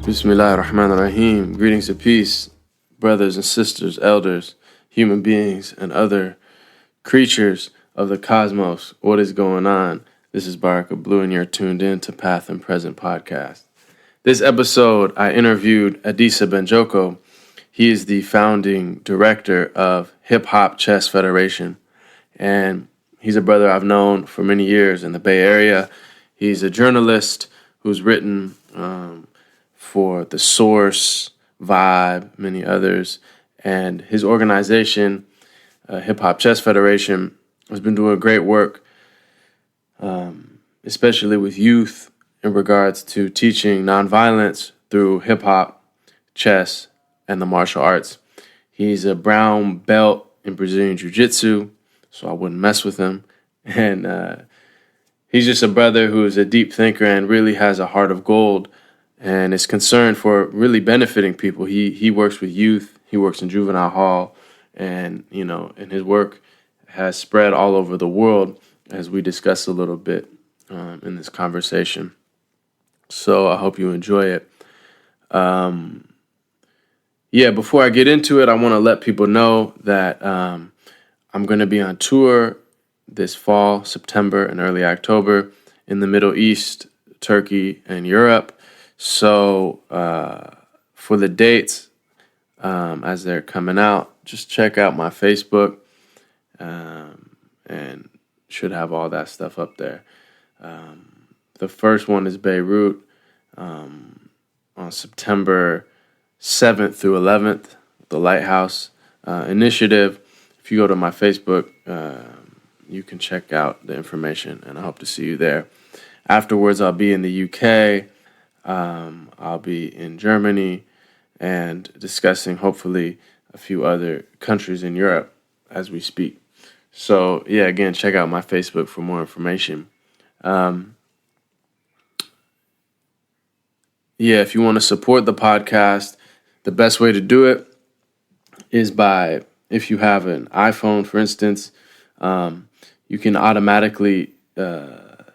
Bismillah ar-Rahman ar-Rahim. Greetings of peace, brothers and sisters, elders, human beings, and other creatures of the cosmos. What is going on? This is Baraka Blue, and you're tuned in to Path and Present podcast. This episode, I interviewed Adisa Banjoko. He is the founding director of Hip Hop Chess Federation, and he's a brother I've known for many years in the Bay Area. He's a journalist who's written for The Source, Vibe, many others. And his organization, Hip Hop Chess Federation, has been doing great work, especially with youth in regards to teaching nonviolence through hip hop, chess, and the martial arts. He's a brown belt in Brazilian Jiu-Jitsu, so I wouldn't mess with him. And he's just a brother who is a deep thinker and really has a heart of gold, and is concerned for really benefiting people. He works with youth. He works in juvenile hall, and and his work has spread all over the world, as we discussed a little bit in this conversation. So I hope you enjoy it. Before I get into it, I want to let people know that I'm going to be on tour this fall, September and early October, in the Middle East, Turkey, and Europe. So for the dates, as they're coming out, just check out my Facebook, and should have all that stuff up there. The first one is Beirut on September 7th through 11th, the Lighthouse Initiative. If you go to my Facebook, you can check out the information, and I hope to see you there. Afterwards, I'll be in the UK. I'll be in Germany and discussing, hopefully, a few other countries in Europe as we speak. So, again, check out my Facebook for more information. If you want to support the podcast, the best way to do it is by, if you have an iPhone, for instance, you can automatically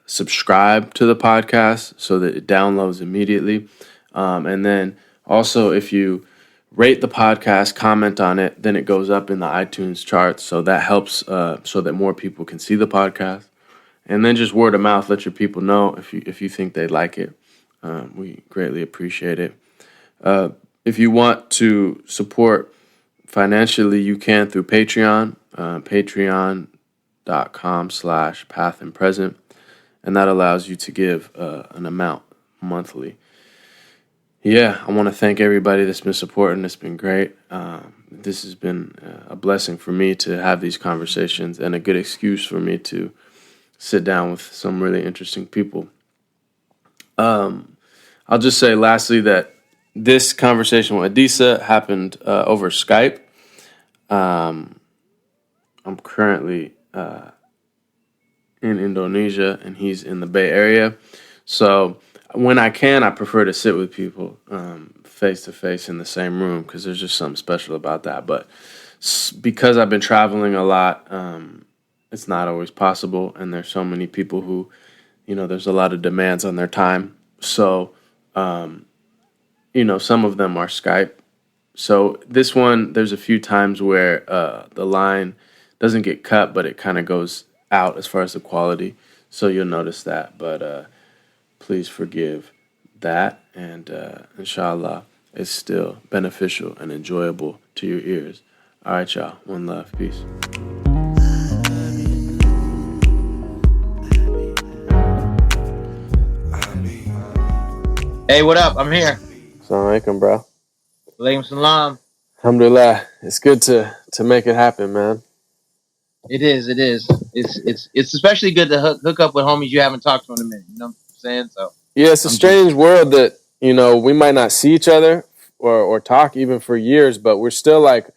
subscribe to the podcast so that it downloads immediately. And then also, if you rate the podcast, comment on it, then it goes up in the iTunes charts. So that helps so that more people can see the podcast. And then just word of mouth, let your people know if you think they'd like it. We greatly appreciate it. If you want to support financially, you can through Patreon, patreon.com/pathandpresent. And that allows you to give an amount monthly. I want to thank everybody that's been supporting. It's been great. This has been a blessing for me to have these conversations, and a good excuse for me to sit down with some really interesting people. I'll just say lastly that this conversation with Adisa happened over Skype. I'm currently in Indonesia, and he's in the Bay Area. So when I can, I prefer to sit with people face to face in the same room, because there's just something special about that. But because I've been traveling a lot, it's not always possible, and there's so many people who, there's a lot of demands on their time. So, some of them are Skype. So this one, there's a few times where the line doesn't get cut, but it kind of goes out as far as the quality, so you'll notice that. But please forgive that, and inshallah, it's still beneficial and enjoyable to your ears. All right, y'all. One love. Peace. Hey, what up? I'm here. Assalamu alaikum, bro. Alaikum salam. Alhamdulillah. It's good to make it happen, man. It is. It's especially good to hook up with homies you haven't talked to in a minute. You know what I'm saying? So it's a strange world that we might not see each other or talk even for years, but we're still like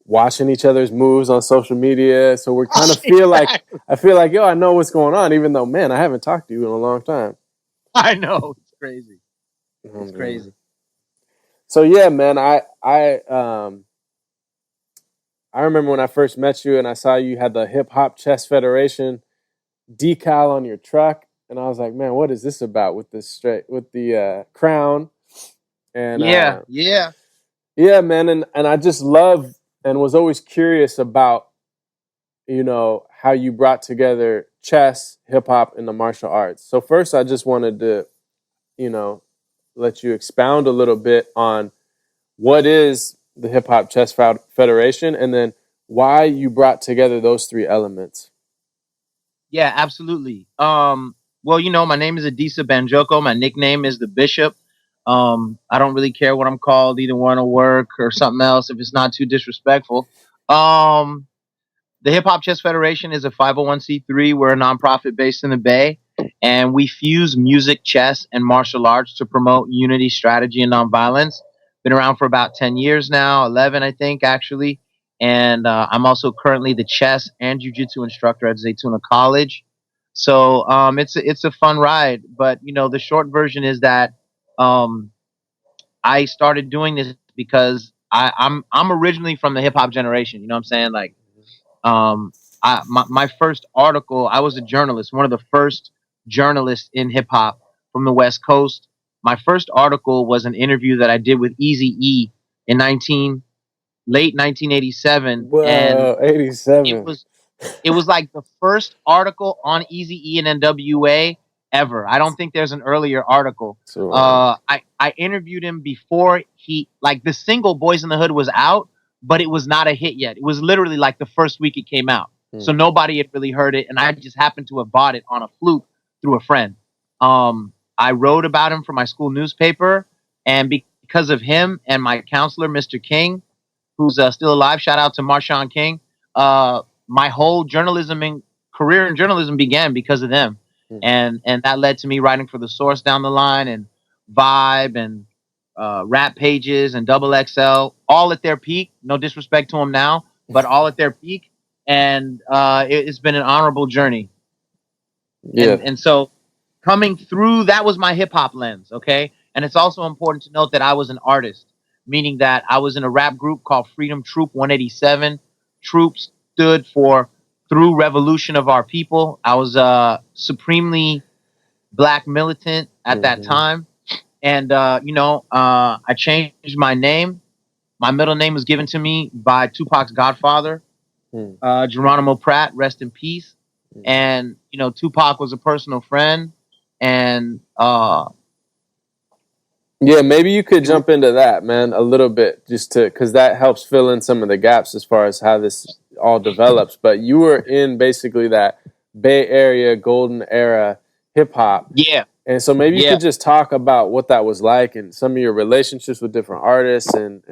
watching each other's moves on social media. So we kind of feel I feel like, I know what's going on, even though, man, I haven't talked to you in a long time. I know. It's crazy. It's crazy. So yeah, man, I remember when I first met you and I saw you had the Hip Hop Chess Federation decal on your truck, and I was like, man, what is this about with the crown? And Yeah, yeah. yeah, man, and I just love and was always curious about, you know, how you brought together chess, hip hop, and the martial arts. So first, I just wanted to, you know, let you expound a little bit on what is the Hip Hop Chess Federation, and then why you brought together those three elements. Yeah, absolutely. Well, you know, my name is Adisa Banjoko. My nickname is the Bishop. I don't really care what I'm called, either one will work or something else if it's not too disrespectful. Um, the Hip Hop Chess Federation is a 501c3. We're a nonprofit based in the Bay, and we fuse music, chess, and martial arts to promote unity, strategy, and nonviolence. Been around for about 10 years now, 11, I think, actually. And I'm also currently the chess and jiu-jitsu instructor at Zaytuna College. So it's a fun ride. But, you know, the short version is that um, I started doing this because I'm originally from the hip hop generation. You know what I'm saying? Like, um, my first article, I was a journalist, one of the first journalists in hip hop from the West Coast. My first article was an interview that I did with Easy E in late 1987, and Whoa, it 87. was it was like the first article on Eazy-E and NWA ever. I don't think there's an earlier article. So, I interviewed him before he, like, the single Boys in the Hood was out, but it was not a hit yet. It was literally like the first week it came out. So nobody had really heard it, and I just happened to have bought it on a fluke through a friend. I wrote about him for my school newspaper, and because of him and my counselor, Mr. King, who's still alive. Shout out to Marshawn King. My whole journalism and career in journalism began because of them, and that led to me writing for The Source down the line, and Vibe, and Rap Pages, and Double XL, all at their peak. No disrespect to them now, but all at their peak. And it's been an honorable journey. yeah. And so coming through, that was my hip hop lens. Okay. And it's also important to note that I was an artist, meaning that I was in a rap group called Freedom Troop 187. Troop stood for Through Revolution of Our People. I was supremely black militant at that time. And, I changed my name. My middle name was given to me by Tupac's godfather, Geronimo Pratt, rest in peace. And, you know, Tupac was a personal friend. And Yeah, maybe you could jump into that, man, a little bit, just to, because that helps fill in some of the gaps as far as how this all develops. But you were in basically that Bay Area golden era hip hop. yeah, And so maybe you yeah. could just talk about what that was like and some of your relationships with different artists and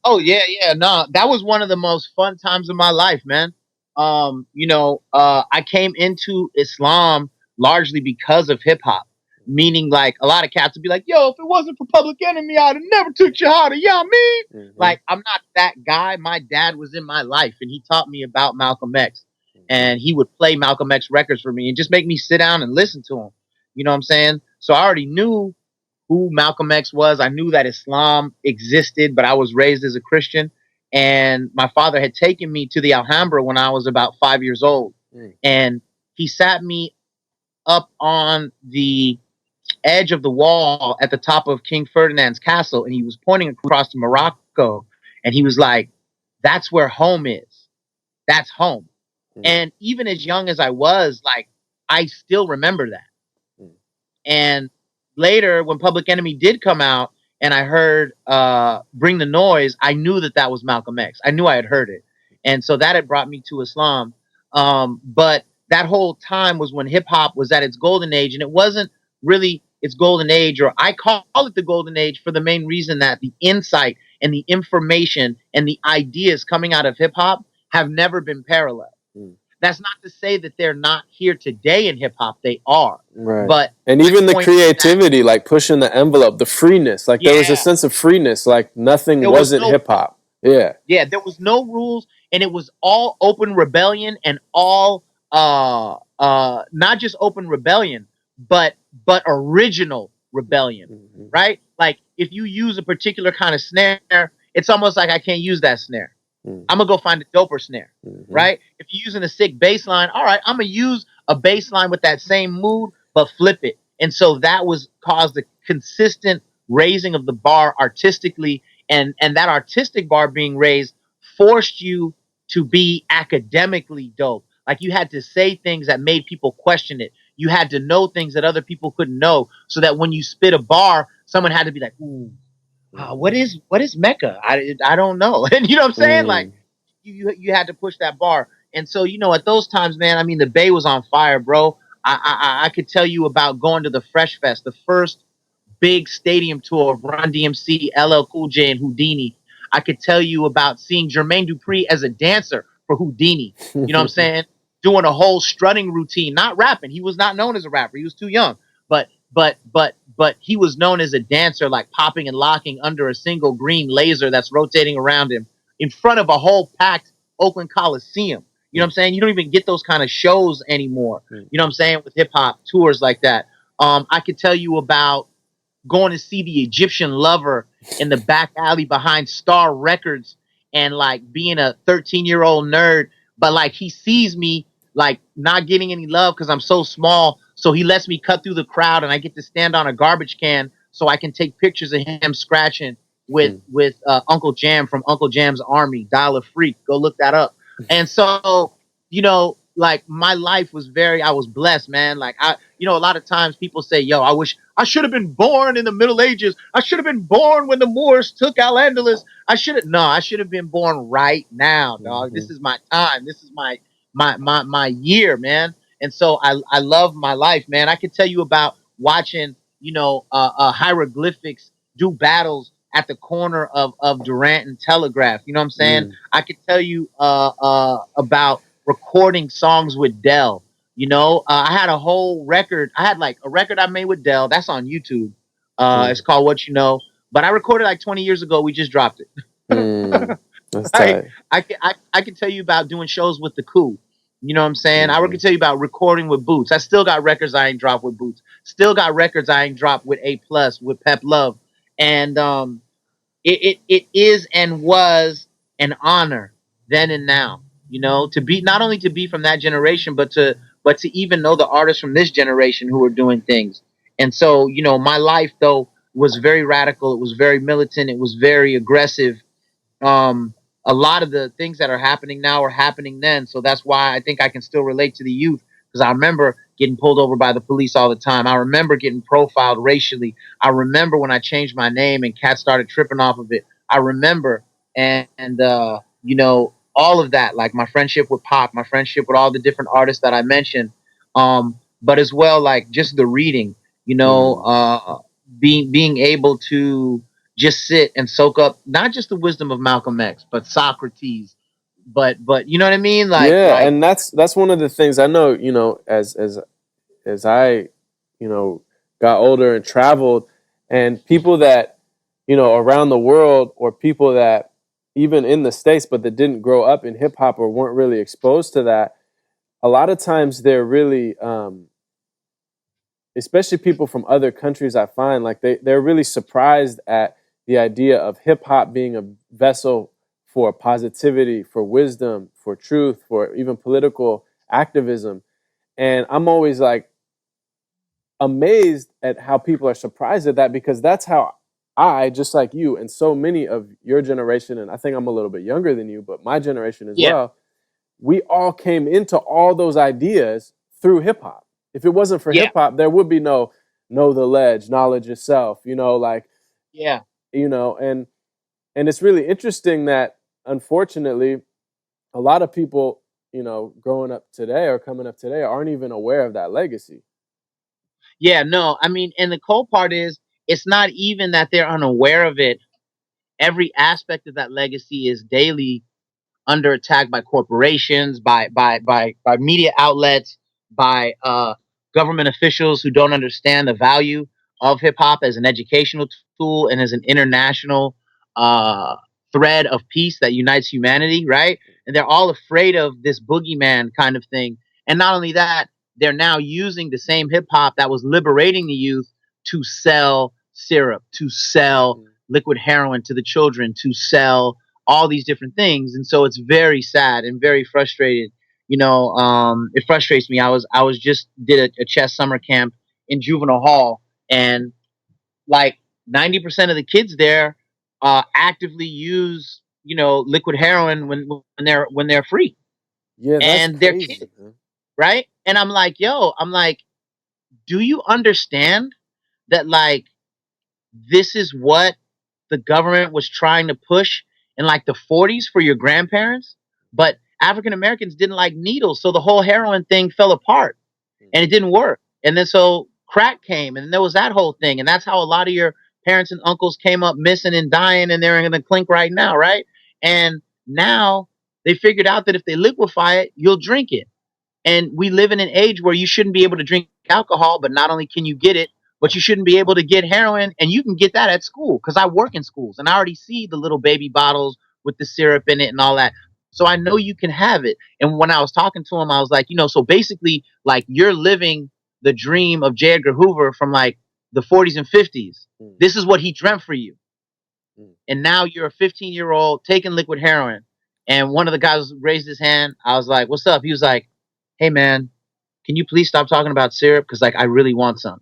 Oh, yeah, yeah. No, that was one of the most fun times of my life, man. I came into Islam largely because of hip hop. Meaning, like, a lot of cats would be like, "Yo, if it wasn't for Public Enemy, I'd have never took Shahada." Yeah, I mean, like, I'm not that guy. My dad was in my life, and he taught me about Malcolm X, and he would play Malcolm X records for me and just make me sit down and listen to him. You know what I'm saying? So I already knew who Malcolm X was. I knew that Islam existed, but I was raised as a Christian. And my father had taken me to the Alhambra when I was about 5 years old. And he sat me up on the edge of the wall at the top of King Ferdinand's castle, and he was pointing across to Morocco. And he was like, "That's where home is. That's home." And even as young as I was, like, I still remember that. And later, when Public Enemy did come out, and I heard "Bring the Noise," I knew that that was Malcolm X. I knew I had heard it, and so that had brought me to Islam. But that whole time was when hip hop was at its golden age, and it wasn't really its golden age, or I call it the golden age for the main reason that the insight and the information and the ideas coming out of hip hop have never been parallel. That's not to say that they're not here today in hip hop. They are. right. But And my even the point is that, creativity, like pushing the envelope, the freeness, like there was a yeah, sense of freeness, like nothing there was wasn't no hip hop. Yeah. yeah, there was no rules, and it was all open rebellion, and all not just open rebellion, but original rebellion, right? like if you use a particular kind of snare, it's almost like I can't use that snare. I'm gonna go find a doper snare, right? If you're using a sick bass line, all right, I'm gonna use a bass line with that same mood, but flip it. And so that was caused a consistent raising of the bar artistically, and that artistic bar being raised forced you to be academically dope. Like you had to say things that made people question it. You had to know things that other people couldn't know, so that when you spit a bar, someone had to be like, "Ooh, what is Mecca? I don't know." And you know what I'm saying? Like you had to push that bar. And so at those times, man, I mean, the Bay was on fire, bro. I could tell you about going to the Fresh Fest, the first big stadium tour of Run DMC, LL Cool J, and Houdini. I could tell you about seeing Jermaine Dupri as a dancer for Houdini. You know what I'm saying? Doing a whole strutting routine, not rapping. He was not known as a rapper. He was too young. But he was known as a dancer, like popping and locking under a single green laser that's rotating around him in front of a whole packed Oakland Coliseum. You know what I'm saying? You don't even get those kind of shows anymore. You know what I'm saying? With hip hop tours like that. I could tell you about going to see the Egyptian Lover in the back alley behind Star Records, and like being a 13-year-old nerd, but like he sees me like not getting any love because I'm so small, so he lets me cut through the crowd and I get to stand on a garbage can so I can take pictures of him scratching with Uncle Jam from Uncle Jam's Army, Dial a Freak. Go look that up. And so, like my life was I was blessed, man. Like a lot of times people say, yo, I wish I should have been born in the Middle Ages. I should have been born when the Moors took Al-Andalus. I should have been born right now, dog. This is my time. This is my year, man. And so I love my life, man. I could tell you about watching, hieroglyphics do battles at the corner of Durant and Telegraph. You know what I'm saying? I could tell you about recording songs with Dell. I had a whole record. I had like a record I made with Dell. That's on YouTube. It's called What You Know. But I recorded like 20 years ago. We just dropped it. That's tight. I can tell you about doing shows with the Coup. You know what I'm saying? I can tell you about recording with Boots. I still got records I ain't dropped with Boots. Still got records I ain't dropped with A Plus, with Pep Love. And it is and was an honor then and now, to be not only to be from that generation, but to even know the artists from this generation who are doing things. And so, my life though was very radical. It was very militant. It was very aggressive. A lot of the things that are happening now are happening then. So that's why I think I can still relate to the youth, because I remember getting pulled over by the police all the time. I remember getting profiled racially. I remember when I changed my name and cats started tripping off of it. I remember, and all of that, like my friendship with Pop, my friendship with all the different artists that I mentioned, but as well, like just the reading, being able to just sit and soak up not just the wisdom of Malcolm X, but Socrates, but you know what I mean? Like, and that's one of the things I know. As I, got older and traveled, and people that, around the world, or people that even in the States, but that didn't grow up in hip hop or weren't really exposed to that, a lot of times they're really, especially people from other countries, I find like they're really surprised at the idea of hip hop being a vessel for positivity, for wisdom, for truth, for even political activism. And I'm always like amazed at how people are surprised at that, because that's how I, just like you and so many of your generation, and I think I'm a little bit younger than you, but my generation as well, we all came into all those ideas through hip hop. If it wasn't for hip hop, there would be no Know the Ledge, Knowledge Yourself, and it's really interesting that unfortunately a lot of people, growing up today or coming up today aren't even aware of that legacy. Yeah, no, I mean, and the cool part is it's not even that they're unaware of it. Every aspect of that legacy is daily under attack by corporations, by media outlets, by government officials who don't understand the value of hip hop as an educational tool and as an international thread of peace that unites humanity, right? And they're all afraid of this boogeyman kind of thing. And not only that, they're now using the same hip hop that was liberating the youth to sell syrup, to sell liquid heroin to the children, to sell all these different things. And so it's very sad and very frustrated. It frustrates me. I was just did a chess summer camp in juvenile hall, and like 90% of the kids there actively use liquid heroin when they're free, Yeah, that's and they're crazy, kids, man. right? And I'm like, do you understand that, like, this is what the government was trying to push in like the 40s for your grandparents? But African Americans didn't like needles, so the whole heroin thing fell apart and it didn't work. And then so crack came, and there was that whole thing, and that's how a lot of your parents and uncles came up missing and dying, and they're in the clink right now, right? And now they figured out that if they liquefy it, you'll drink it. And we live in an age where you shouldn't be able to drink alcohol, but not only can you get it, but you shouldn't be able to get heroin, and you can get that at school, because I work in schools and I already see the little baby bottles with the syrup in it and all that. So I know you can have it. And when I was talking to him, I was like, so basically, like, you're living the dream of J. Edgar Hoover from like the 40s and 50s. This is what he dreamt for you. And now you're a 15-year-old taking liquid heroin. And one of the guys raised his hand. I was like, "What's up?" He was like, "Hey man, can you please stop talking about syrup? Because, like, I really want some."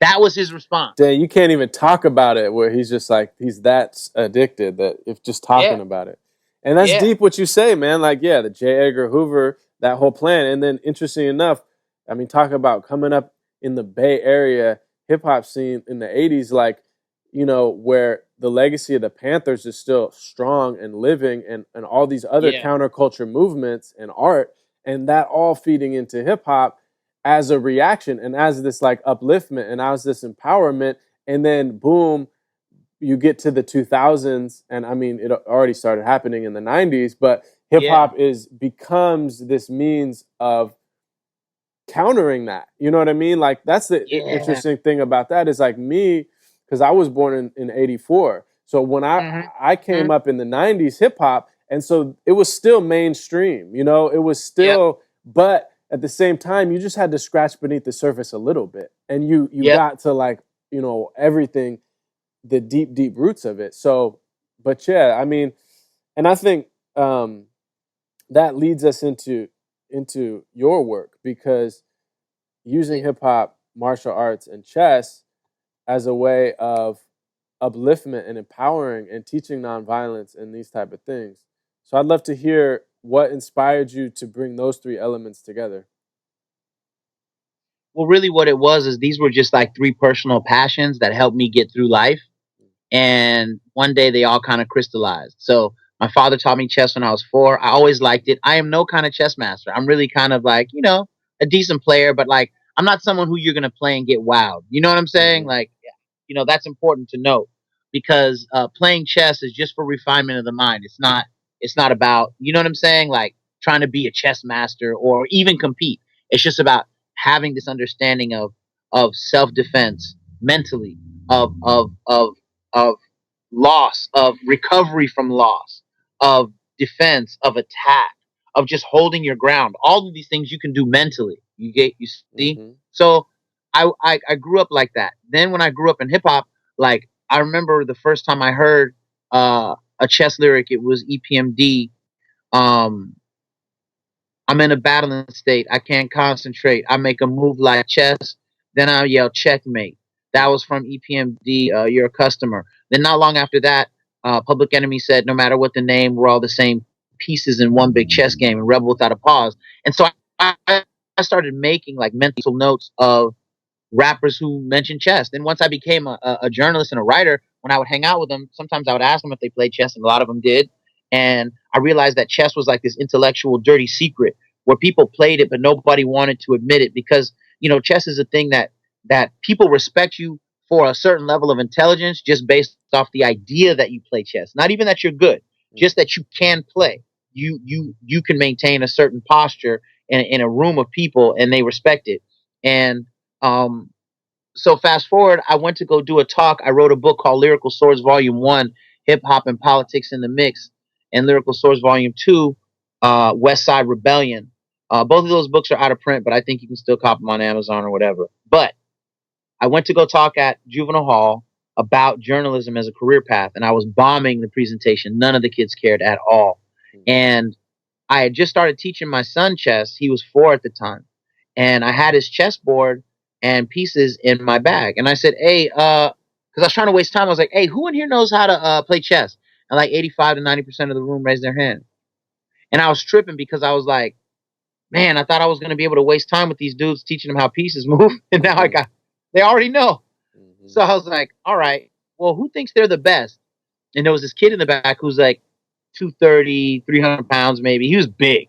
That was his response. Dang, you can't even talk about it, where he's just like, he's that addicted that if just talking about it. And that's deep what you say, man. Like, yeah, the J. Edgar Hoover, that whole plan. And then, interesting enough, I mean, talk about coming up in the Bay Area hip hop scene in the 80s, like, where the legacy of the Panthers is still strong and living, and all these other counterculture movements and art, and that all feeding into hip hop as a reaction and as this like upliftment and as this empowerment. And then boom, you get to the 2000s, and I mean, it already started happening in the 90s, but hip hop becomes this means of countering that. You know what I mean? Like, that's the interesting thing about that is, like, me, because I was born in 84. So when I came up in the 90s hip hop, and so it was still mainstream, it was still, but at the same time, you just had to scratch beneath the surface a little bit, and you got to, like, everything, the deep, deep roots of it. So, but yeah, I mean, and I think that leads us into your work, because using hip hop, martial arts, and chess as a way of upliftment and empowering and teaching nonviolence and these type of things. So I'd love to hear what inspired you to bring those three elements together. Well, really what it was is these were just like three personal passions that helped me get through life. And one day they all kind of crystallized. So my father taught me chess when I was 4. I always liked it. I am no kind of chess master. I'm really kind of like, a decent player, but like, I'm not someone who you're going to play and get wowed. You know what I'm saying? Like, that's important to note, because playing chess is just for refinement of the mind. It's not about, you know what I'm saying? Like, trying to be a chess master or even compete. It's just about having this understanding of self-defense mentally, of loss, of recovery from loss, of defense, of attack, of just holding your ground. All of these things you can do mentally. You see? So I grew up like that. Then when I grew up in hip hop, like, I remember the first time I heard a chess lyric, it was EPMD. Um, I'm in a battling state. I can't concentrate. I make a move like chess. Then I yell checkmate. That was from EPMD. You're a customer. Then not long after that, Public Enemy said, no matter what the name, we're all the same pieces in one big chess game, and Rebel Without a Pause. And so I started making like mental notes of rappers who mentioned chess. Then once I became a journalist and a writer, when I would hang out with them, sometimes I would ask them if they played chess, and a lot of them did. And I realized that chess was like this intellectual dirty secret where people played it, but nobody wanted to admit it, because chess is a thing that people respect you for a certain level of intelligence just based off the idea that you play chess. Not even that you're good, just that you can play. You can maintain a certain posture in a room of people, and they respect it. And um, so fast forward, I went to go do a talk. I wrote a book called Lyrical Swords Volume 1, Hip Hop and Politics in the Mix, and Lyrical Swords Volume 2, West Side Rebellion. Both of those books are out of print, but I think you can still cop them on Amazon or whatever. But I went to go talk at juvenile hall about journalism as a career path, and I was bombing the presentation. None of the kids cared at all. And I had just started teaching my son chess. He was 4 at the time. And I had his chessboard and pieces in my bag. And I said, hey, because I was trying to waste time. I was like, hey, who in here knows how to play chess? And like 85 to 90% of the room raised their hand. And I was tripping because I was like, man, I thought I was going to be able to waste time with these dudes teaching them how pieces move. And now they already know. So I was like, all right, well, who thinks they're the best? And there was this kid in the back who's like 230, 300 pounds maybe. He was big.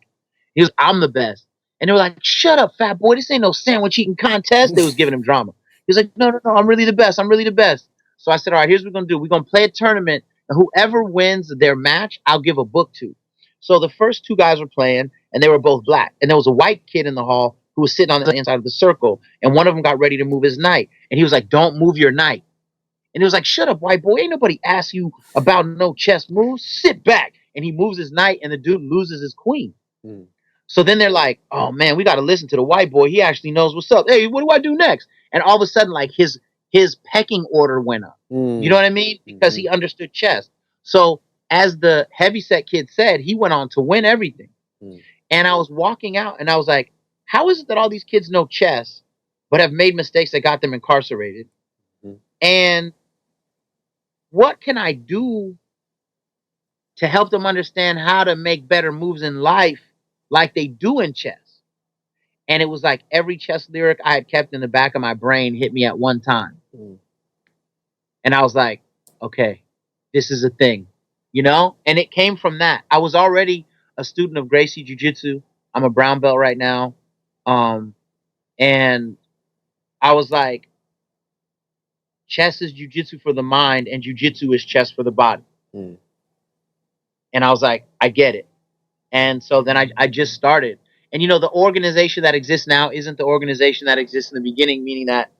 He was, I'm the best. And they were like, shut up, fat boy. This ain't no sandwich eating contest. They was giving him drama. He was like, no, no, no, I'm really the best. I'm really the best. So I said, all right, here's what we're going to do. We're going to play a tournament. And whoever wins their match, I'll give a book to. So the first 2 guys were playing, and they were both black. And there was a white kid in the hall who was sitting on the inside of the circle. And one of them got ready to move his knight. And he was like, don't move your knight. And he was like, shut up, white boy. Ain't nobody asked you about no chess moves. Sit back. And he moves his knight, and the dude loses his queen. So then they're like, oh, man, we got to listen to the white boy. He actually knows what's up. Hey, what do I do next? And all of a sudden, like, his pecking order went up. You know what I mean? Because he understood chess. So as the heavyset kid said, he went on to win everything. And I was walking out, and I was like, how is it that all these kids know chess but have made mistakes that got them incarcerated? And what can I do to help them understand how to make better moves in life like they do in chess? And it was like every chess lyric I had kept in the back of my brain hit me at one time. And I was like, okay, this is a thing, you know? And it came from that. I was already a student of Gracie Jiu-Jitsu. I'm a brown belt right now. And I was like, chess is jiu-jitsu for the mind, and jiu-jitsu is chess for the body. And I was like, I get it. And so then I just started. And, you know, the organization that exists now isn't the organization that exists in the beginning, meaning that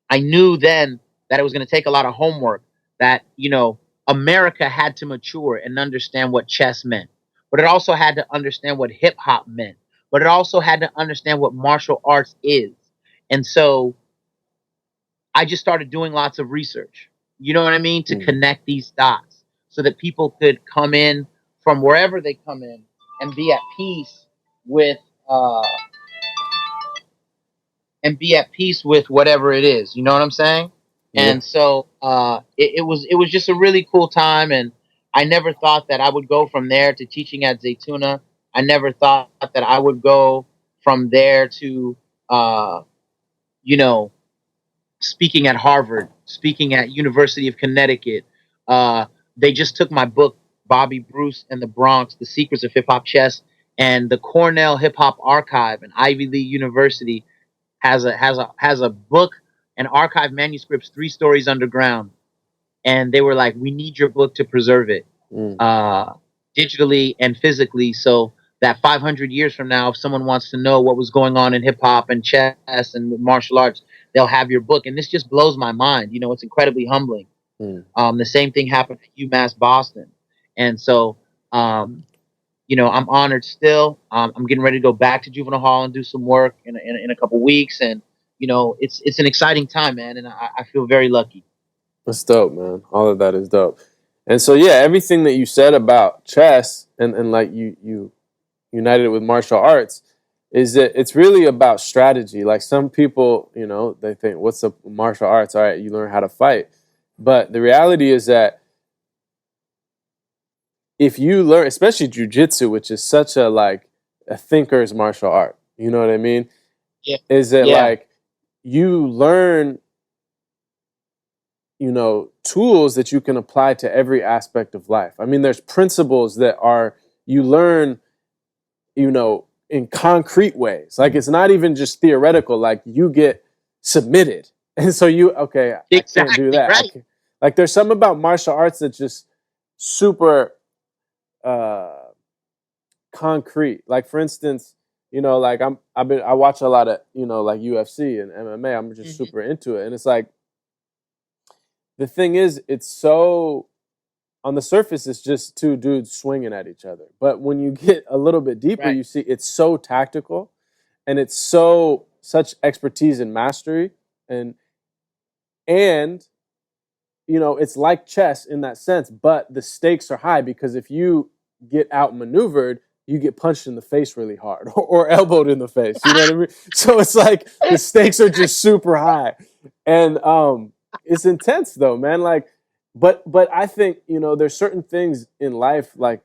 I knew then that it was going to take a lot of homework, that, you know, America had to mature and understand what chess meant. But it also had to understand what hip hop meant. But it also had to understand what martial arts is. And so I just started doing lots of research, you know what I mean, to connect these dots so that people could come in from wherever they come in and be at peace with whatever it is. You know what I'm saying? Yeah. And so it was just a really cool time, and I never thought that I would go from there to teaching at Zaytuna. I never thought that I would go from there to you know, speaking at Harvard, speaking at University of Connecticut. They just took my book, Bobby Bruce and the Bronx, The Secrets of Hip Hop Chess, and the Cornell Hip Hop Archive, an Ivy League university, has a book and archive manuscripts 3 stories underground. And they were like, we need your book to preserve it digitally and physically, so that 500 years from now, if someone wants to know what was going on in hip hop and chess and martial arts, they'll have your book. And this just blows my mind. You know, it's incredibly humbling. The same thing happened at UMass Boston. And so, you know, I'm honored still. I'm getting ready to go back to juvenile hall and do some work in a couple weeks. And, you know, it's an exciting time, man. And I feel very lucky. That's dope, man. All of that is dope. And so, yeah, everything that you said about chess and like you united it with martial arts is that it's really about strategy. Like some people, you know, they think, what's the martial arts? All right, you learn how to fight. But the reality is that if you learn, especially jiu-jitsu, which is such a thinker's martial art, you know what I mean? Yeah. Is that like you learn, you know, tools that you can apply to every aspect of life. I mean, there's principles that you learn, you know, in concrete ways. Like it's not even just theoretical, like you get submitted. And so exactly, I can't do that. Right. Like there's something about martial arts that's just super concrete. Like for instance, you know, like I watch a lot of, you know, like UFC and MMA. I'm just super into it. And it's like, the thing is, it's so, on the surface, it's just 2 dudes swinging at each other. But when you get a little bit deeper, you see it's so tactical and it's such expertise and mastery And you know, it's like chess in that sense, but the stakes are high because if you get outmaneuvered, you get punched in the face really hard or elbowed in the face. You know what I mean? So it's like the stakes are just super high. And it's intense though, man. Like, but I think, you know, there's certain things in life like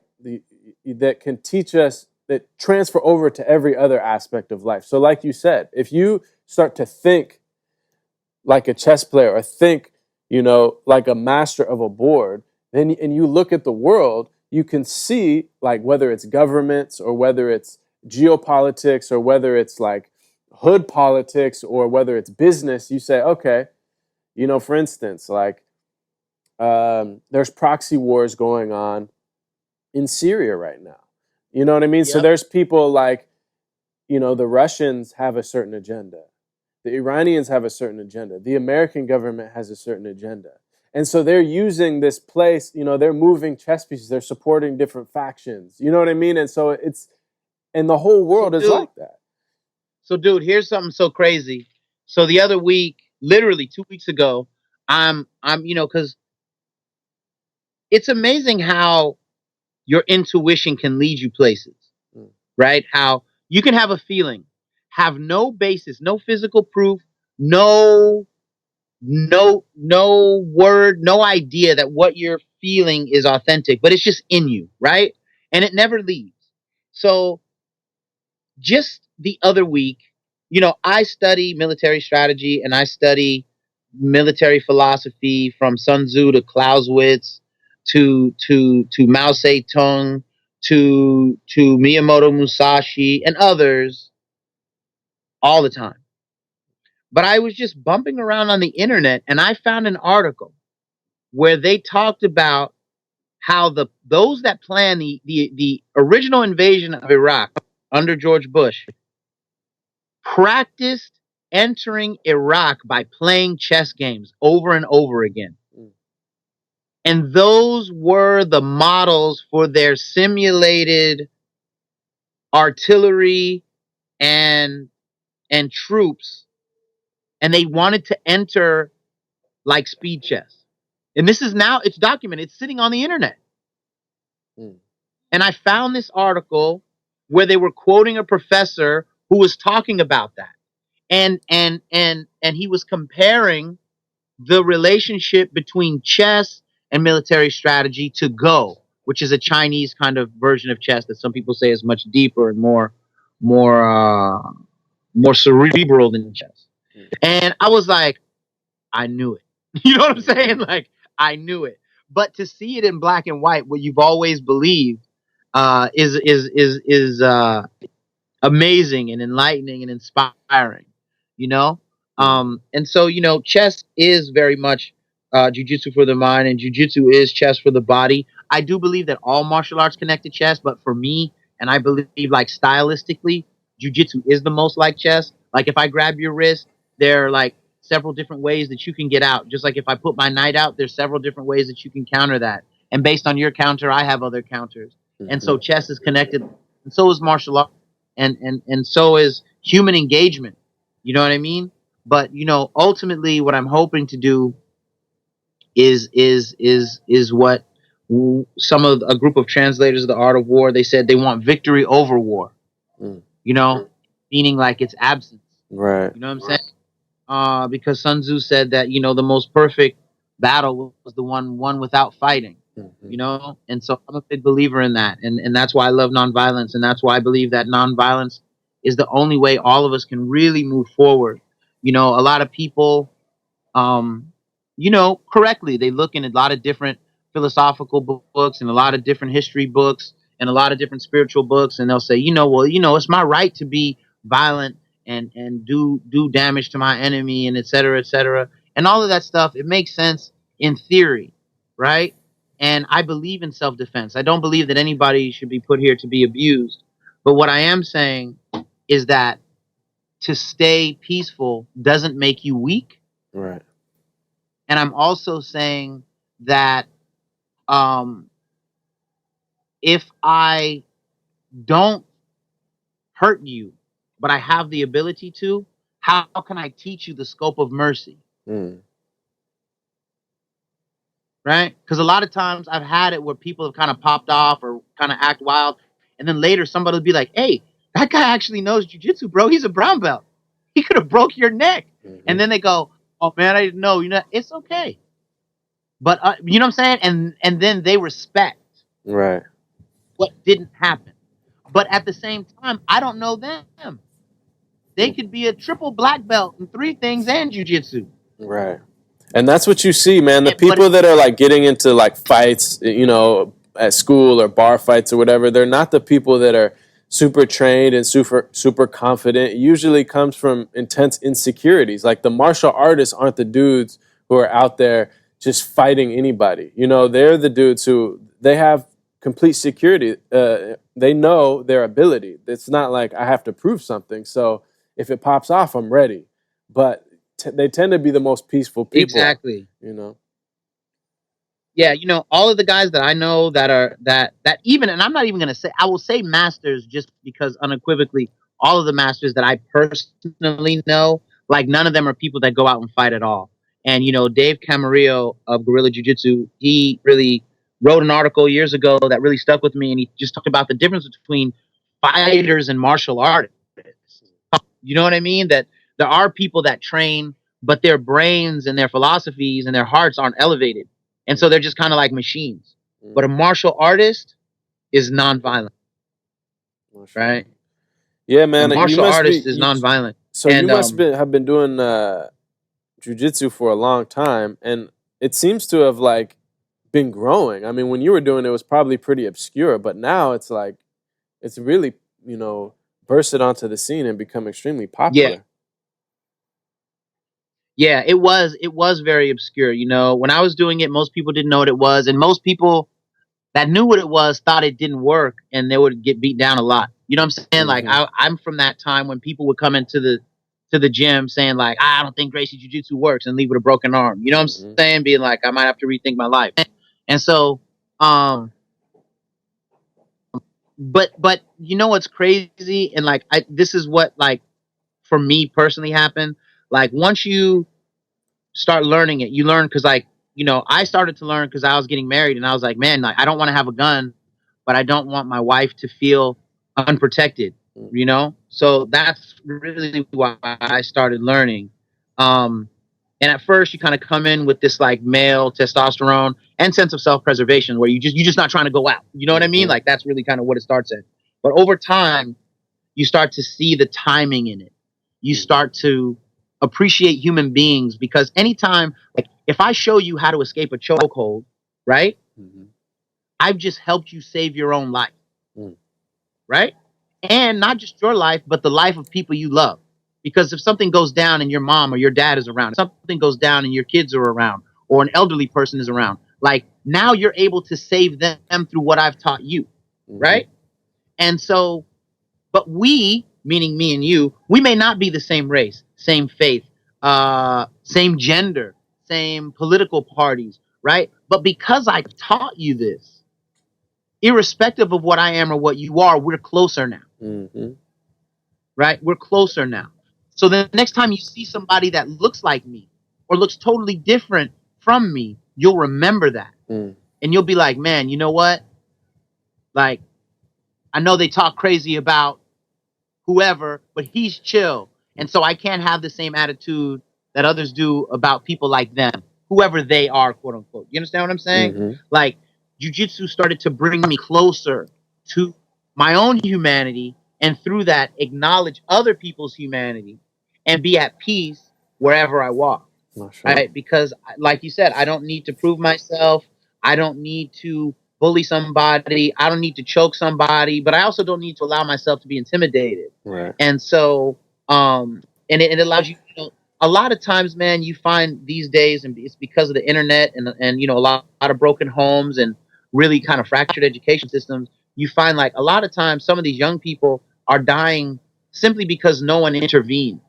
that can teach us that transfer over to every other aspect of life. So like you said, if you start to think like a chess player or think, you know, like a master of a board, then and you look at the world, you can see like whether it's governments or whether it's geopolitics or whether it's like hood politics or whether it's business, you say, okay, you know, for instance, like there's proxy wars going on in Syria right now. You know what I mean? Yep. So there's people like, you know, the Russians have a certain agenda. The Iranians have a certain agenda. The American government has a certain agenda. And so they're using this place, you know, they're moving chess pieces. They're supporting different factions. You know what I mean? And so it's, and the whole world is like that. So, dude, here's something so crazy. So the other week, literally 2 weeks ago, I'm, you know, because it's amazing how your intuition can lead you places, right? How you can have a feeling, have no basis, no physical proof, no word, no idea that what you're feeling is authentic, but it's just in you, right? And it never leaves. So just the other week, you know, I study military strategy and I study military philosophy from Sun Tzu to Clausewitz to Mao Zedong to Miyamoto Musashi and others all the time. But I was just bumping around on the internet and I found an article where they talked about how those that planned the original invasion of Iraq under George Bush practiced entering Iraq by playing chess games over and over again. And those were the models for their simulated artillery and troops. And they wanted to enter like speed chess. And this is now, it's documented, it's sitting on the internet. And I found this article where they were quoting a professor who was talking about that. And he was comparing the relationship between chess and military strategy to Go, which is a Chinese kind of version of chess that some people say is much deeper and more cerebral than chess. And I was like, I knew it. You know what I'm saying? Like, I knew it. But to see it in black and white, what you've always believed, is amazing and enlightening and inspiring. You know, and so, you know, chess is very much jujitsu for the mind, and jujitsu is chess for the body. I do believe that all martial arts connect to chess, but for me, and I believe like stylistically, jujitsu is the most like chess. Like if I grab your wrist, there are like several different ways that you can get out. Just like if I put my knight out, there's several different ways that you can counter that. And based on your counter, I have other counters. And so chess is connected, and so is martial art, and so is human engagement. You know what I mean? But you know, ultimately, what I'm hoping to do is what some of a group of translators of the art of war, they said they want victory over war. You know, meaning like its absence. Right. You know what I'm saying? Because Sun Tzu said that, you know, the most perfect battle was the one won without fighting. You know, and so I'm a big believer in that, and that's why I love nonviolence, and that's why I believe that nonviolence is the only way all of us can really move forward. You know, a lot of people, you know, correctly, they look in a lot of different philosophical books and a lot of different history books and a lot of different spiritual books, and they'll say, you know, well, you know, it's my right to be violent and do damage to my enemy and et cetera, and all of that stuff. It makes sense in theory, right? And I believe in self-defense. I don't believe that anybody should be put here to be abused. But what I am saying is that to stay peaceful doesn't make you weak. Right. And I'm also saying that if I don't hurt you, but I have the ability to, how can I teach you the scope of mercy? Right? Because a lot of times I've had it where people have kind of popped off or kind of act wild, and then later somebody will be like, "Hey, that guy actually knows jujitsu, bro. He's a brown belt. He could have broke your neck." And then they go, "Oh man, I didn't know." You know, it's okay. But you know what I'm saying? And then they respect Right. what didn't happen. But at the same time, I don't know them. They could be a triple black belt in 3 things and jujitsu. Right. And that's what you see, man. The But people that are like getting into like fights, you know, at school or bar fights or whatever, they're not the people that are super trained and super confident. It usually comes from intense insecurities. Like the martial artists aren't the dudes who are out there just fighting anybody. You know, they're the dudes who they have complete security. They know their ability. It's not like I have to prove something. So if it pops off, I'm ready. But they tend to be the most peaceful people. Exactly. You know. Yeah, you know, all of the guys that I know that are that even, and I'm not even gonna say, I will say masters just because unequivocally, all of the masters that I personally know, like none of them are people that go out and fight at all. And you know, Dave Camarillo of Guerrilla Jiu Jitsu, he really wrote an article years ago that really stuck with me, and he just talked about the difference between fighters and martial artists. You know what I mean? That there are people that train, but their brains and their philosophies and their hearts aren't elevated. And so they're just kind of like machines. But a martial artist is nonviolent. Right? Yeah, man. A martial artist is nonviolent. So you must have been doing jiu-jitsu for a long time, and it seems to have like been growing. I mean, when you were doing it, it was probably pretty obscure, but now it's like it's really, you know, bursted onto the scene and become extremely popular. Yeah, it was very obscure. You know, when I was doing it, most people didn't know what it was, and most people that knew what it was thought it didn't work, and they would get beat down a lot. You know what I'm saying? Like I'm from that time when people would come into the gym saying like, I don't think Gracie Jiu-Jitsu works, and leave with a broken arm. You know what I'm saying? Being like, I might have to rethink my life. And so, but you know what's crazy? And like, this is what like for me personally happened. Like once you start learning it, you learn because like, you know, I started to learn because I was getting married, and I was like, man, like I don't want to have a gun, but I don't want my wife to feel unprotected, you know? So that's really why I started learning. And at first you kind of come in with this like male testosterone and sense of self-preservation where you're just not trying to go out. You know what I mean? Like that's really kind of what it starts at. But over time, you start to see the timing in it. You start to appreciate human beings because anytime, like if I show you how to escape a chokehold, right? I've just helped you save your own life, right? And not just your life, but the life of people you love. Because if something goes down and your mom or your dad is around, if something goes down and your kids are around, or an elderly person is around, like now you're able to save them through what I've taught you, right? And so, but we, meaning me and you, we may not be the same race, same faith, same gender, same political parties, right? But because I taught you this, irrespective of what I am or what you are, we're closer now. Right? We're closer now. So the next time you see somebody that looks like me or looks totally different from me, you'll remember that. And you'll be like, man, you know what? Like, I know they talk crazy about whoever, but he's chill. And so I can't have the same attitude that others do about people like them, whoever they are, quote unquote. You understand what I'm saying? Like, jiu-jitsu started to bring me closer to my own humanity, and through that acknowledge other people's humanity and be at peace wherever I walk. Right? Because like you said, I don't need to prove myself. I don't need to bully somebody. I don't need to choke somebody, but I also don't need to allow myself to be intimidated. And so, and it allows you, you know, a lot of times, man, you find these days, and it's because of the internet and you know, a lot of broken homes and really kind of fractured education systems. You find like a lot of times some of these young people are dying simply because no one intervened.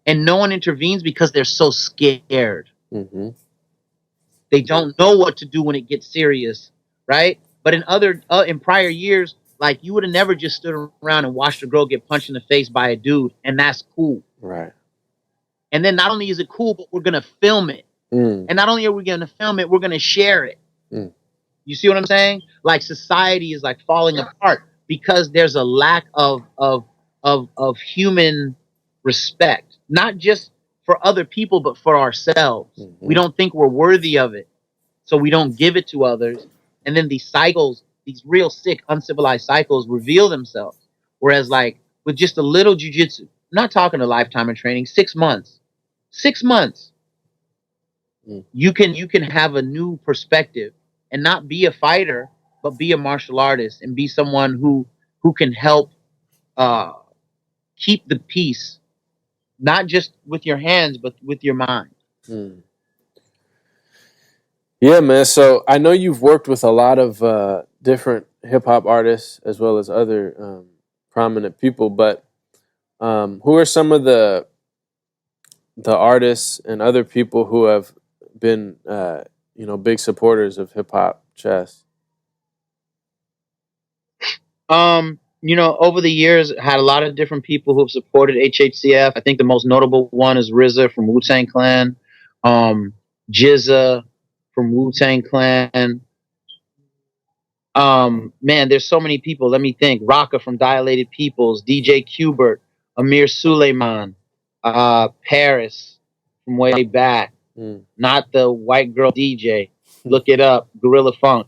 And no one intervenes because they're so scared. They don't know what to do when it gets serious, right? But in prior years, like you would have never just stood around and watched a girl get punched in the face by a dude, and that's cool. Right. And then not only is it cool, but we're gonna film it. And not only are we gonna film it, we're gonna share it. You see what I'm saying? Like society is like falling apart because there's a lack of human respect, not just for other people, but for ourselves. We don't think we're worthy of it, so we don't give it to others. And then these cycles, these real sick, uncivilized cycles, reveal themselves. Whereas, like with just a little jujitsu, I'm not talking a lifetime of training, 6 months, 6 months, you can have a new perspective and not be a fighter, but be a martial artist and be someone who can help keep the peace, not just with your hands, but with your mind. Yeah, man. So I know you've worked with a lot of different hip hop artists as well as other prominent people, but who are some of the artists and other people who have been big supporters of hip hop chess? Over the years, had a lot of different people who have supported HHCF. I think the most notable one is RZA from Wu-Tang Clan, Jizza from Wu-Tang Clan. Man, there's so many people. Let me think. Raka from Dilated Peoples, DJ Qbert, Amir Suleiman, Paris from way back. Not the white girl DJ. Look it up. Gorilla Funk.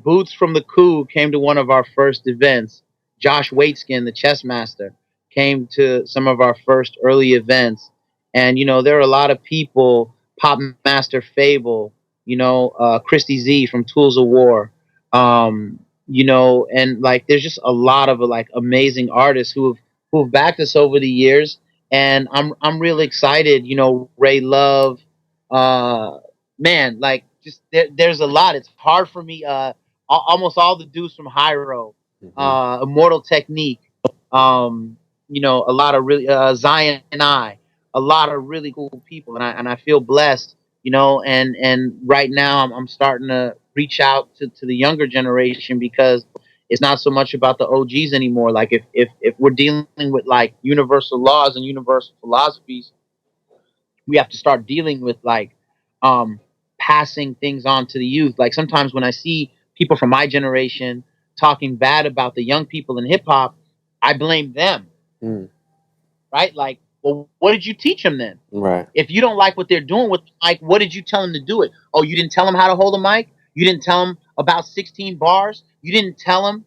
Boots from the Coup came to one of our first events. Josh Waitskin, the chess master, came to some of our first early events. And, there are a lot of people, Pop Master Fable, Christy Z from Tools of War, and like there's just a lot of like amazing artists who've backed us over the years. And I'm really excited, Ray Love, man, like just there's a lot. It's hard for me. Almost all the dudes from Hyro, Immortal Technique, a lot of really Zion and a lot of really cool people, and I feel blessed, and right now I'm starting to reach out to the younger generation because it's not so much about the OGs anymore. Like if we're dealing with like universal laws and universal philosophies, we have to start dealing with like passing things on to the youth. Like sometimes when I see people from my generation talking bad about the young people in hip hop, I blame them. Right? Like, well, what did you teach them then? Right. If you don't like what they're doing with the mic, what did you tell them to do it? Oh, you didn't tell them how to hold a mic? You didn't tell them about 16 bars? You didn't tell them,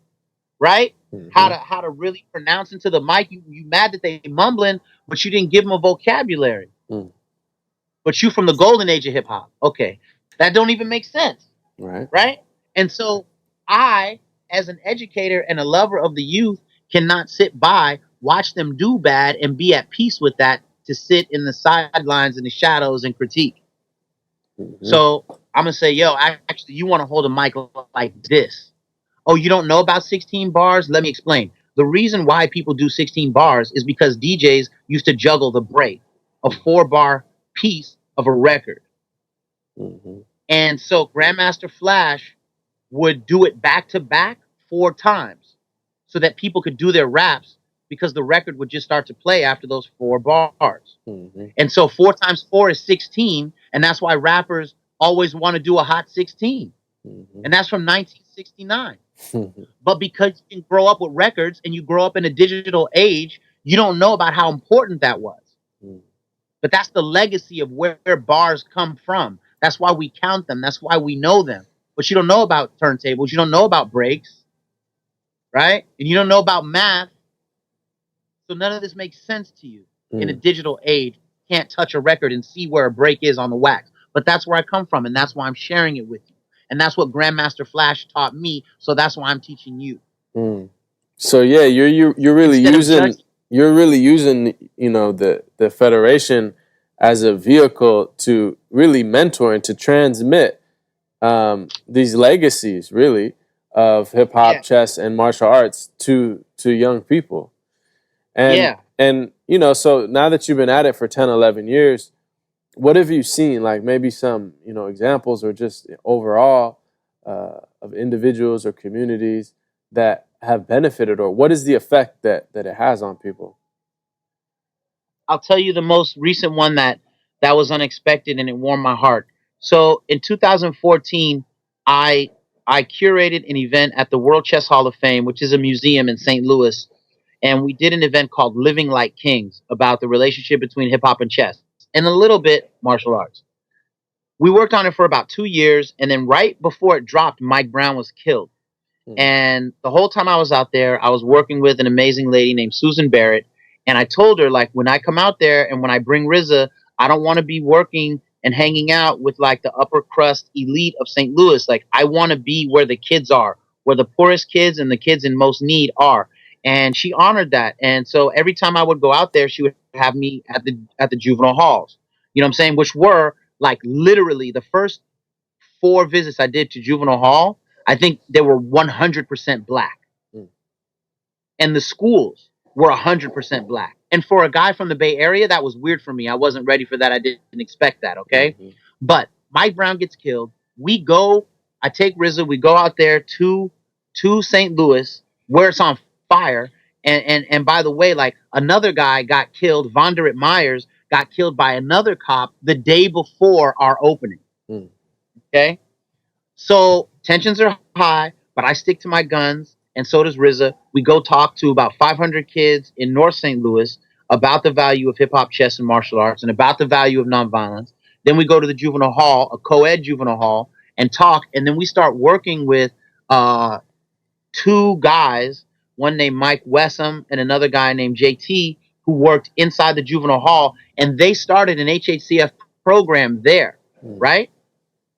right? How to really pronounce into the mic? You mad that they mumbling, but you didn't give them a vocabulary. But you from the golden age of hip hop. Okay. That don't even make sense. Right. Right? And so I, as an educator and a lover of the youth, cannot sit by, watch them do bad, and be at peace with that to sit in the sidelines in the shadows and critique. So I'm going to say, yo, actually, you want to hold a mic like this. Oh, you don't know about 16 bars? Let me explain. The reason why people do 16 bars is because DJs used to juggle the break, a 4-bar piece of a record. And so Grandmaster Flash would do it back to back 4 times so that people could do their raps because the record would just start to play after those 4 bars. And so 4 times 4 is 16. And that's why rappers always want to do a hot 16. And that's from 1969. But because you can grow up with records and you grow up in a digital age, you don't know about how important that was. But that's the legacy of where bars come from. That's why we count them. That's why we know them. But you don't know about turntables. You don't know about breaks, right? And you don't know about math. So none of this makes sense to you in a digital age. You can't touch a record and see where a break is on the wax. But that's where I come from, and that's why I'm sharing it with you. And that's what Grandmaster Flash taught me. So that's why I'm teaching you. So yeah, you're really using the federation as a vehicle to really mentor and to transmit these legacies, really, of hip hop, chess, and martial arts to young people. And so now that you've been at it for 10, 11 years, what have you seen? Like maybe some examples or just overall of individuals or communities that have benefited, or what is the effect that it has on people? I'll tell you the most recent one that was unexpected and it warmed my heart. So in 2014, I I curated an event at the World Chess Hall of Fame, which is a museum in St. Louis, and we did an event called Living Like Kings about the relationship between hip hop and chess and a little bit martial arts. We worked on it for about 2 years, and then right before it dropped, Mike Brown was killed. And the whole time I was out there, I was working with an amazing lady named Susan Barrett. And I told her, like, when I come out there and when I bring RZA, I don't want to be working and hanging out with like the upper crust elite of St. Louis. Like, I want to be where the kids are, where the poorest kids and the kids in most need are. And she honored that. And so every time I would go out there, she would have me at the juvenile halls. You know what I'm saying? Which were like literally the first 4 visits I did to juvenile hall, I think they were 100% black. Mm. And the schools were 100% black. And for a guy from the Bay Area, that was weird for me. I wasn't ready for that. I didn't expect that. Okay. Mm-hmm. But Mike Brown gets killed. We go, I take RZA, we go out there to St. Louis where it's on fire. And by the way, like another guy got killed, Vonderit Myers got killed by another cop the day before our opening. Mm. Okay. So tensions are high, but I stick to my guns, and so does RZA. We go talk to about 500 kids in North St. Louis about the value of hip hop, chess, and martial arts, and about the value of nonviolence. Then we go to the juvenile hall, a co-ed juvenile hall, and talk. And then we start working with uh, 2 guys, one named Mike Wessam and another guy named JT, who worked inside the juvenile hall, and they started an HHCF program there, right?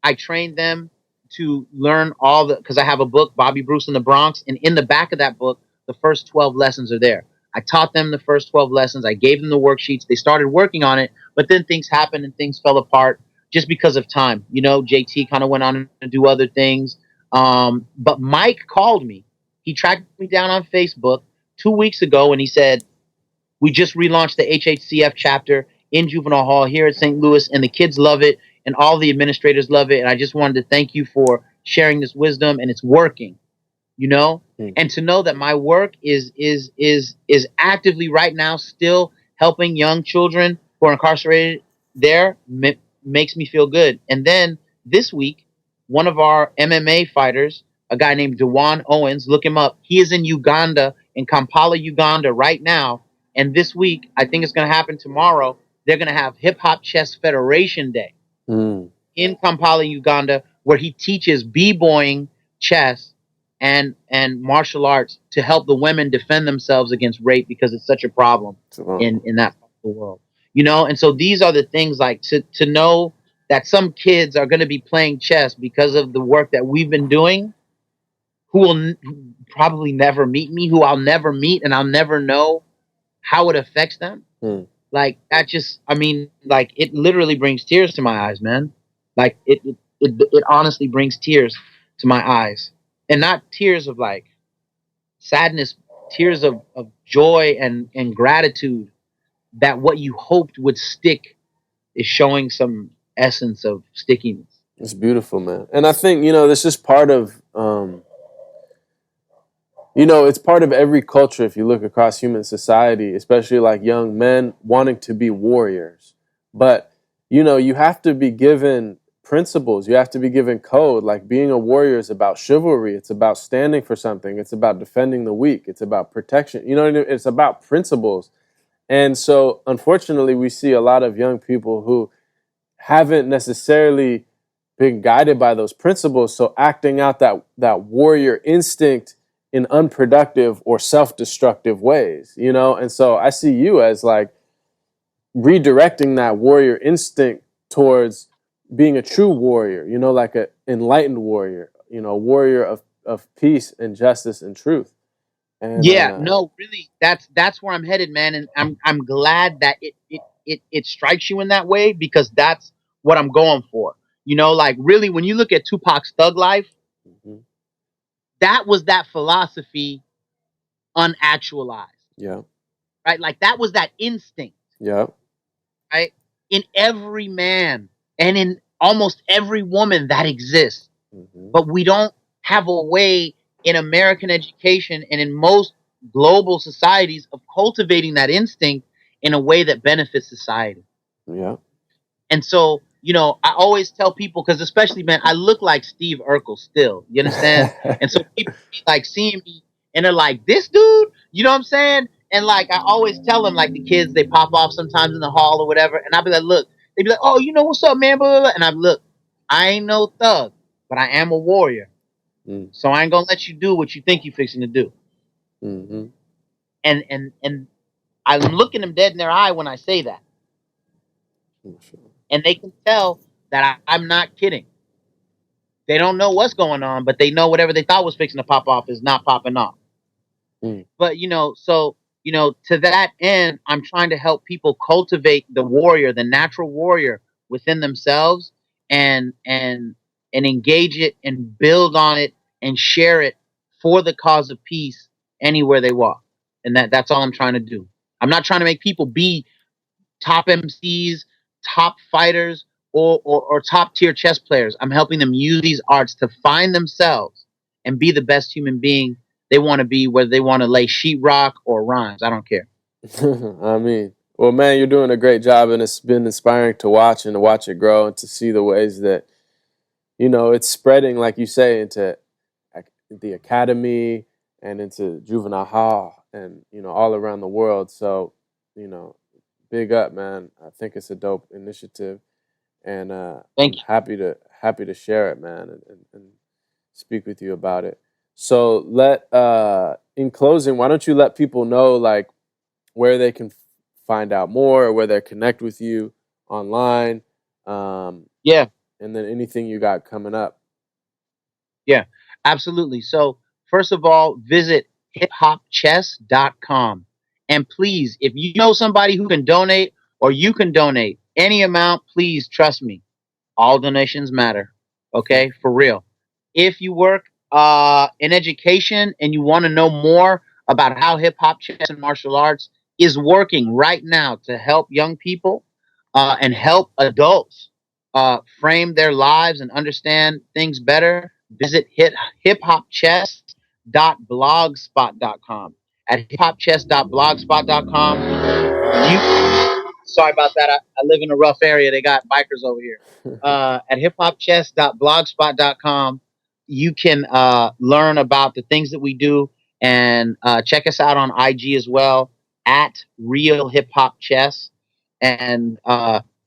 I trained them to learn all the, because I have a book, Bobby Bruce in the Bronx, and in the back of that book, the first 12 lessons are there. I taught them the first 12 lessons. I gave them the worksheets. They started working on it, but then things happened and things fell apart just because of time. You know, JT kind of went on to do other things. But Mike called me. He tracked me down on Facebook 2 weeks ago and he said, we just relaunched the HHCF chapter in Juvenile Hall here at St. Louis, and the kids love it, and all the administrators love it. And I just wanted to thank you for sharing this wisdom, and it's working, you know. And to know that my work is actively right now still helping young children who are incarcerated there makes me feel good. And then this week, one of our MMA fighters, a guy named Dewan Owens, look him up. He is in Uganda, in Kampala, Uganda, right now. And this week, I think it's going to happen tomorrow, they're going to have Hip Hop Chess Federation Day in Kampala, Uganda, where he teaches b-boying, chess, and martial arts to help the women defend themselves against rape because it's such a problem in that part of the world. You know, and so these are the things, like to know that some kids are going to be playing chess because of the work that we've been doing, who will probably never meet me, who I'll never meet, and I'll never know how it affects them. Like that just, I mean, like it literally brings tears to my eyes, man. Like it honestly brings tears to my eyes, and not tears of like sadness, tears of joy and gratitude that what you hoped would stick is showing some essence of stickiness. It's beautiful, man. And I think, you know, this is part of, you know, it's part of every culture if you look across human society, especially like young men wanting to be warriors. But, you know, you have to be given principles. You have to be given code. Like being a warrior is about chivalry. It's about standing for something. It's about defending the weak. It's about protection. You know what I mean? It's about principles. And so, unfortunately, we see a lot of young people who haven't necessarily been guided by those principles. So acting out that warrior instinct in unproductive or self-destructive ways, you know? And so I see you as like redirecting that warrior instinct towards being a true warrior, you know, like an enlightened warrior, you know, a warrior of peace and justice and truth. And no, really, that's where I'm headed, man. And I'm glad that it strikes you in that way, because that's what I'm going for. You know, like really, when you look at Tupac's Thug Life, that was that philosophy unactualized. Yeah. Right? Like that was that instinct. Yeah. Right? In every man and in almost every woman that exists. But we don't have a way in American education and in most global societies of cultivating that instinct in a way that benefits society. Yeah. And so, I always tell people, because especially, man, I look like Steve Urkel still. You understand? And so people be like seeing me and they're like, this dude, you know what I'm saying? And like, I always tell them, like the kids, they pop off sometimes in the hall or whatever. And I'll be like, look, they'd be like, oh, what's up, man? Blah, blah, blah. And I'm look, I ain't no thug, but I am a warrior. So I ain't gonna let you do what you think you're fixing to do. Mm-hmm. And I'm looking them dead in their eye when I say that. And they can tell that I'm not kidding. They don't know what's going on, but they know whatever they thought was fixing to pop off is not popping off. But to that end, I'm trying to help people cultivate the warrior, the natural warrior within themselves, and engage it and build on it and share it for the cause of peace anywhere they walk. And that's all I'm trying to do. I'm not trying to make people be top MCs, top fighters, or top tier chess players. I'm helping them use these arts to find themselves and be the best human being they want to be, whether they want to lay sheetrock or rhymes. I don't care. I mean, well, man, you're doing a great job, and it's been inspiring to watch it grow and to see the ways that, it's spreading, like you say, into the academy and into juvenile hall and, all around the world. So, big up, man. I think it's a dope initiative, and Thank you. Happy to share it, man, and speak with you about it. So in closing, why don't you let people know like where they can find out more or where they connect with you online? Yeah. And then anything you got coming up. Yeah, absolutely. So first of all, visit hiphopchess.com. And please, if you know somebody who can donate or you can donate any amount, please trust me. All donations matter. Okay, for real. If you work in education and you want to know more about how hip hop, chess, and martial arts is working right now to help young people and help adults frame their lives and understand things better, visit hiphopchess.blogspot.com. At hiphopchess.blogspot.com, sorry about that. I live in a rough area. They got bikers over here. At hiphopchess.blogspot.com, you can learn about the things that we do and check us out on IG as well at Real Hip Hop Chess. And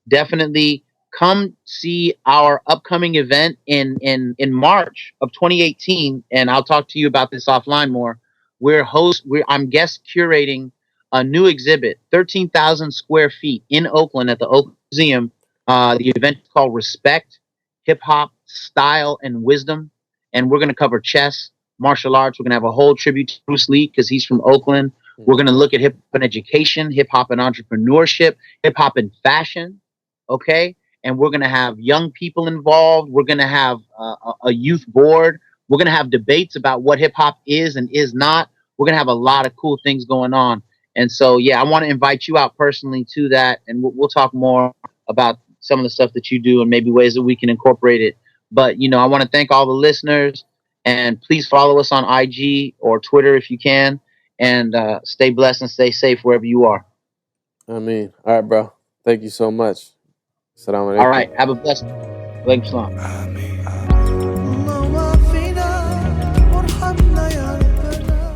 definitely come see our upcoming event in March of 2018. And I'll talk to you about this offline more. I'm guest curating a new exhibit, 13,000 square feet in Oakland at the Oakland Museum. The event is called Respect, Hip Hop, Style, and Wisdom. And we're going to cover chess, martial arts. We're going to have a whole tribute to Bruce Lee because he's from Oakland. We're going to look at hip hop and education, hip hop and entrepreneurship, hip hop and fashion. Okay. And we're going to have young people involved. We're going to have a youth board. We're going to have debates about what hip hop is and is not. We're going to have a lot of cool things going on. And so, yeah, I want to invite you out personally to that. And we'll talk more about some of the stuff that you do and maybe ways that we can incorporate it. But, I want to thank all the listeners, and please follow us on IG or Twitter if you can, and stay blessed and stay safe wherever you are. I mean, all right, bro. Thank you so much. Assalamu alaikum. All right. Have a blessed day. Walaikum salam.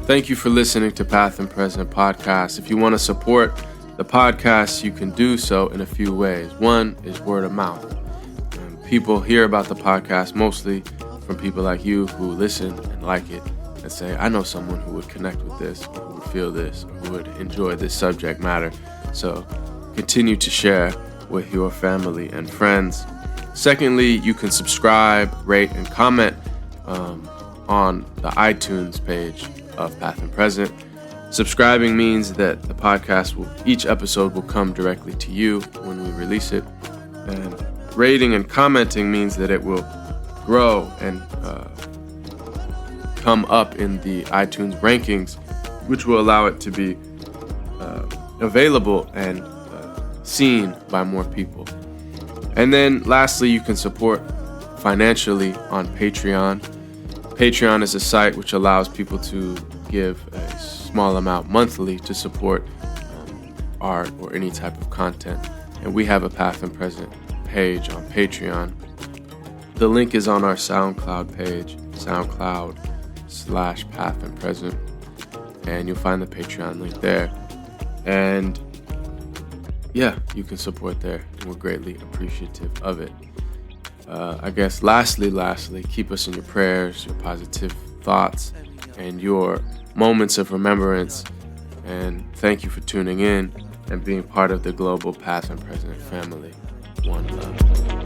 Thank you for listening to Path and Present Podcast. If you want to support the podcast, you can do so in a few ways. One is word of mouth. People hear about the podcast mostly from people like you who listen and like it and say, I know someone who would connect with this, or who would feel this, or who would enjoy this subject matter. So continue to share with your family and friends. Secondly, you can subscribe, rate, and comment on the iTunes page of Path and Present. Subscribing means that the podcast each episode will come directly to you when we release it. And rating and commenting means that it will grow and come up in the iTunes rankings, which will allow it to be available and seen by more people. And then lastly, you can support financially on Patreon. Patreon is a site which allows people to give a small amount monthly to support art or any type of content. And we have a Path and Present page on Patreon. The link is on our SoundCloud page, SoundCloud/Path and Present. And you'll find the Patreon link there. And yeah, you can support there. And we're greatly appreciative of it. I guess lastly, keep us in your prayers, your positive thoughts, and your moments of remembrance. And thank you for tuning in and being part of the global Path and Present family. One love.